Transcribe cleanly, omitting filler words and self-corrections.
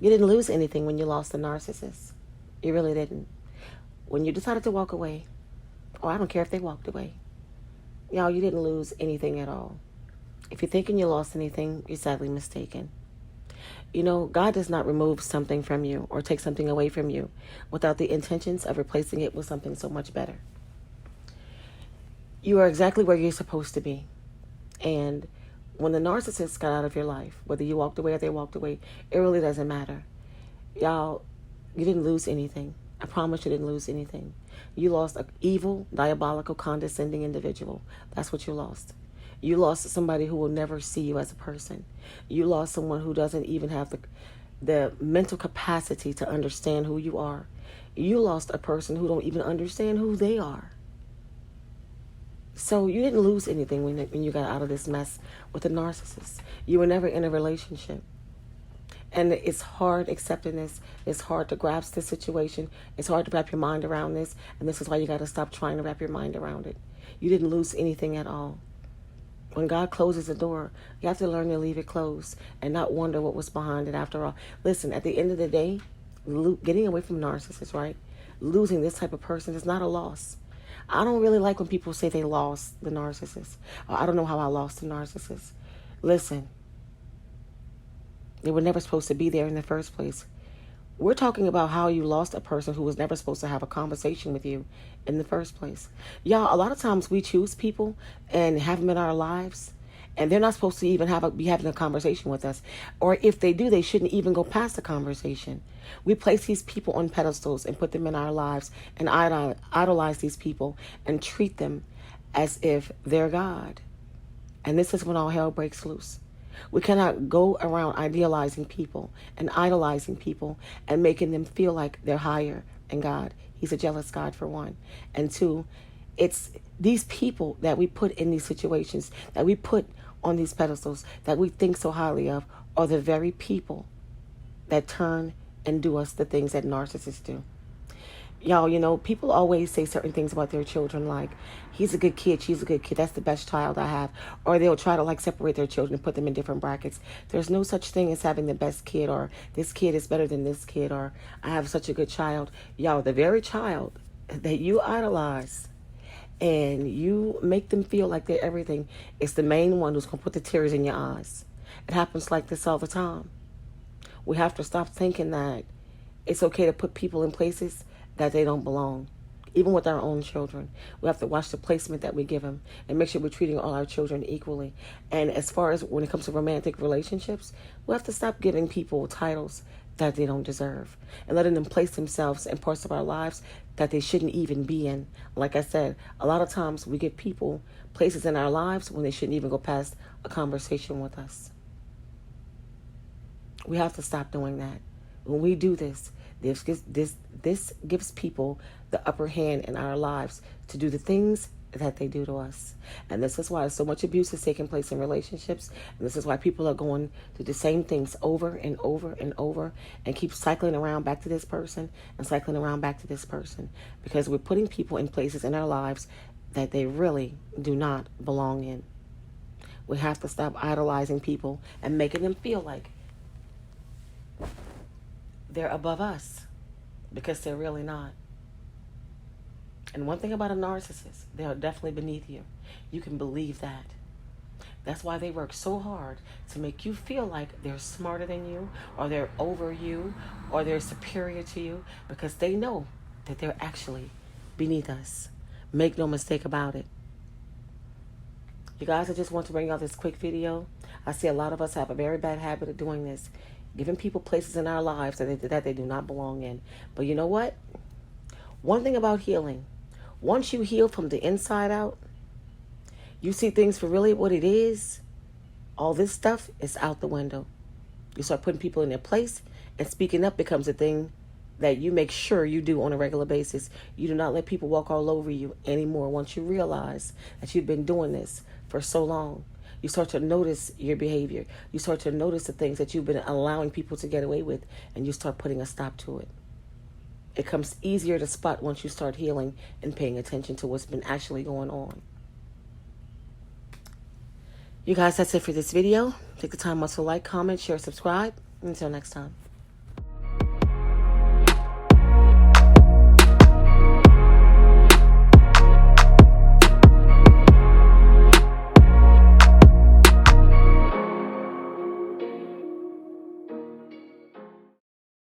You didn't lose anything when you lost the narcissist. You really didn't. When you decided to walk away, or I don't care if they walked away, y'all, you didn't lose anything at all. If you're thinking you lost anything, you're sadly mistaken. You know, God does not remove something from you or take something away from you without the intentions of replacing it with something so much better. You are exactly where you're supposed to be. And when the narcissist got out of your life, whether you walked away or they walked away, it really doesn't matter. Y'all, you didn't lose anything. I promise you didn't lose anything. You lost an evil, diabolical, condescending individual. That's what you lost. You lost somebody who will never see you as a person. You lost someone who doesn't even have the mental capacity to understand who you are. You lost a person who don't even understand who they are. So you didn't lose anything when you got out of this mess with a narcissist. You were never in a relationship. And it's hard accepting this. It's hard to grasp the situation. It's hard to wrap your mind around this. And this is why you got to stop trying to wrap your mind around it. You didn't lose anything at all. When God closes a door, you have to learn to leave it closed and not wonder what was behind it after all. Listen, at the end of the day, getting away from narcissists, right? Losing this type of person is not a loss. I don't really like when people say they lost the narcissist. Or I don't know how I lost the narcissist. Listen, they were never supposed to be there in the first place. We're talking about how you lost a person who was never supposed to have a conversation with you in the first place. Y'all, a lot of times we choose people and have them in our lives, and they're not supposed to even be having a conversation with us. Or if they do, they shouldn't even go past the conversation. We place these people on pedestals and put them in our lives and idolize these people and treat them as if they're God. And this is when all hell breaks loose. We cannot go around idealizing people and idolizing people and making them feel like they're higher than God. He's a jealous God, for one. And two, it's these people that we put in these situations, that we put on these pedestals, that we think so highly of, are the very people that turn and do us the things that narcissists do. Y'all, you know, people always say certain things about their children, like, he's a good kid, she's a good kid, that's the best child I have. Or they'll try to, like, separate their children and put them in different brackets. There's no such thing as having the best kid, or this kid is better than this kid, or I have such a good child. Y'all, the very child that you idolize and you make them feel like they're everything is the main one who's going to put the tears in your eyes. It happens like this all the time. We have to stop thinking that it's okay to put people in places that they don't belong. Even with our own children, we have to watch the placement that we give them and make sure we're treating all our children equally. And as far as when it comes to romantic relationships, we have to stop giving people titles that they don't deserve and letting them place themselves in parts of our lives that they shouldn't even be in. Like I said, a lot of times we give people places in our lives when they shouldn't even go past a conversation with us. We have to stop doing that. When we do this gives people the upper hand in our lives to do the things that they do to us. And this is why so much abuse is taking place in relationships. And this is why people are going through the same things over and over and over and keep cycling around back to this person and cycling around back to this person. Because we're putting people in places in our lives that they really do not belong in. We have to stop idolizing people and making them feel like they're above us, because they're really not. And one thing about a narcissist, they are definitely beneath you. You can believe that. That's why they work so hard to make you feel like they're smarter than you, or they're over you, or they're superior to you, because they know that they're actually beneath us. Make no mistake about it. You guys, I just want to bring out this quick video. I see a lot of us have a very bad habit of doing this, giving people places in our lives that they do not belong in. But you know what? One thing about healing, once you heal from the inside out, you see things for really what it is. All this stuff is out the window. You start putting people in their place, and speaking up becomes a thing that you make sure you do on a regular basis. You do not let people walk all over you anymore. Once you realize that you've been doing this for so long, you start to notice your behavior. You start to notice the things that you've been allowing people to get away with, and you start putting a stop to it. It comes easier to spot once you start healing and paying attention to what's been actually going on. You guys, that's it for this video. Take the time to like, comment, share, subscribe. Until next time.